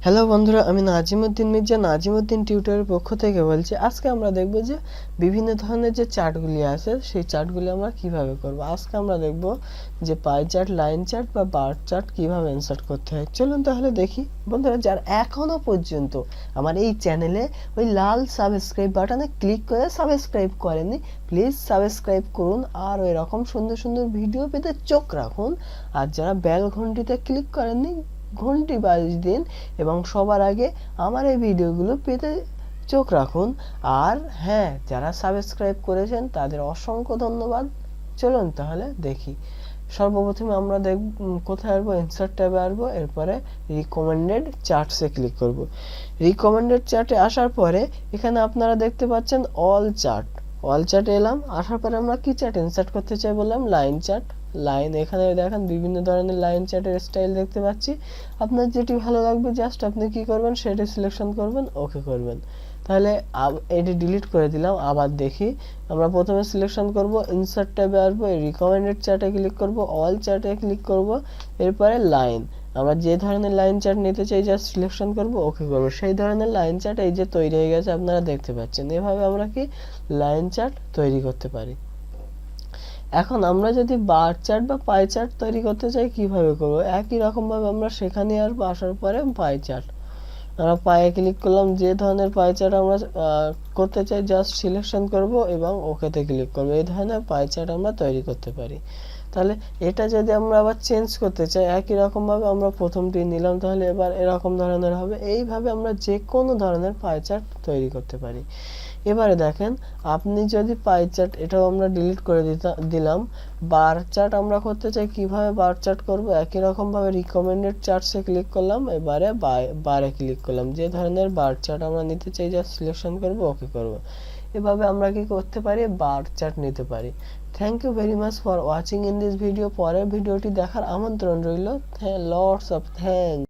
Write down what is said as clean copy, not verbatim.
Hello বন্ধুরা, আমি নাজিমুদ্দিন মির্জা নাজিমুদ্দিন টিউটরের পক্ষ থেকে বলছি। আজকে আমরা দেখব যে বিভিন্ন ধরনের যে চার্টগুলি আছে সেই চার্টগুলি আমরা কিভাবে করব। আজকে আমরা দেখব যে পাই চার্ট, লাইন চার্ট বা বার চার্ট কিভাবে ইনসার্ট করতে হয়। চলুন তাহলে দেখি। বন্ধুরা, যারা এখনো পর্যন্ত আমার এই চ্যানেলে ওই লাল সাবস্ক্রাইব বাটনে ক্লিক করে সাবস্ক্রাইব করেননি, প্লিজ সাবস্ক্রাইব করুন আর ওই রকম সুন্দর সুন্দর ভিডিও পেতে চোখ রাখুন। আর যারা বেল ঘন্টিতে ক্লিক করেননি, ঘন্টি বাজিয়ে দিন এবং সবার আগে আমার এই ভিডিওগুলো পেতে চোখ রাখুন। আর হ্যাঁ, যারা সাবস্ক্রাইব করেছেন তাদের অসংখ্য ধন্যবাদ। চলুন তাহলে দেখি। সর্বপ্রথমে আমরা কোথায় আসবো, ইনসার্ট ট্যাবে আসবো, এরপরে রিকমেন্ডেড চার্টসে ক্লিক করব। রিকমেন্ডেড চার্টে আসার পরে এখানে আপনারা দেখতে পাচ্ছেন অল চার্ট। অল চার্টে এলাম, আসার পরে আমরা কি চার্ট ইনসার্ট করতে চাই বললাম, লাইন চার্ট। লাইন, এখানে দেখেন বিভিন্ন ধরনের লাইন চার্টের স্টাইল দেখতে পাচ্ছি। আপনার যেটি ভালো লাগবে জাস্ট আপনি কি করবেন, সেটি সিলেকশন করবেন, ওকে করবেন। তাহলে এটি ডিলিট করে দিলাম। আবার দেখি, আমরা প্রথমে সিলেকশন করব, ইনসার্ট ট্যাবে আসবো, রিকমেন্ডেড চার্টে ক্লিক করব, অল চার্টে ক্লিক করব, এরপরে লাইন। আমরা যে ধরনের লাইন চার্ট নিতে চাই জাস্ট সিলেকশন করব, ওকে করব। সেই ধরনের লাইন চার্ট এই যে তৈরি হয়ে গেছে, আপনারা দেখতে পাচ্ছেন। এভাবে আমরা কি লাইন চার্ট তৈরি করতে পারি। এখন আমরা যদি বার চার্ট বা পাই চার্ট তৈরি করতে চাই, কিভাবে করব? একই রকম ভাবে আমরা সেখানে আসবো, আসার পরে পাই চার্ট, আমরা পায়ে ক্লিক করলাম। যে ধরনের পাই চার্ট আমরা করতে চাই জাস্ট সিলেকশন করব এবং ওকেতে ক্লিক করব। এই ধরনের পাই চার্ট আমরা তৈরি করতে পারি। তাহলে এটা যদি আমরা আবার চেঞ্জ করতে চাই, একই রকম ভাবে আমরা প্রথমটি নিলাম, তাহলে এবার এরকম ধরনের হবে। এইভাবে আমরা যে কোনো ধরনের পাই চার্ট তৈরি করতে পারি। এবারে দেখেন, আপনি যদি পাই চার্ট, এটাও আমরা ডিলিট করে দিলাম। বার চার্ট আমরা করতে চাই, কিভাবে বার চার্ট করব? একই রকম ভাবে রিকমেন্ডেড চার্টসে ক্লিক করলাম, এবারে বারে ক্লিক করলাম। যে ধরনের বার চার্ট আমরা নিতে চাই জাস্ট সিলেকশন করব, ওকে করব। এভাবে আমরা কি করতে পারি, বার চার্ট নিতে পারি। Thank you very much for watching in this video. পরের ভিডিওটি দেখার আমন্ত্রণ রইল। Lots of thanks.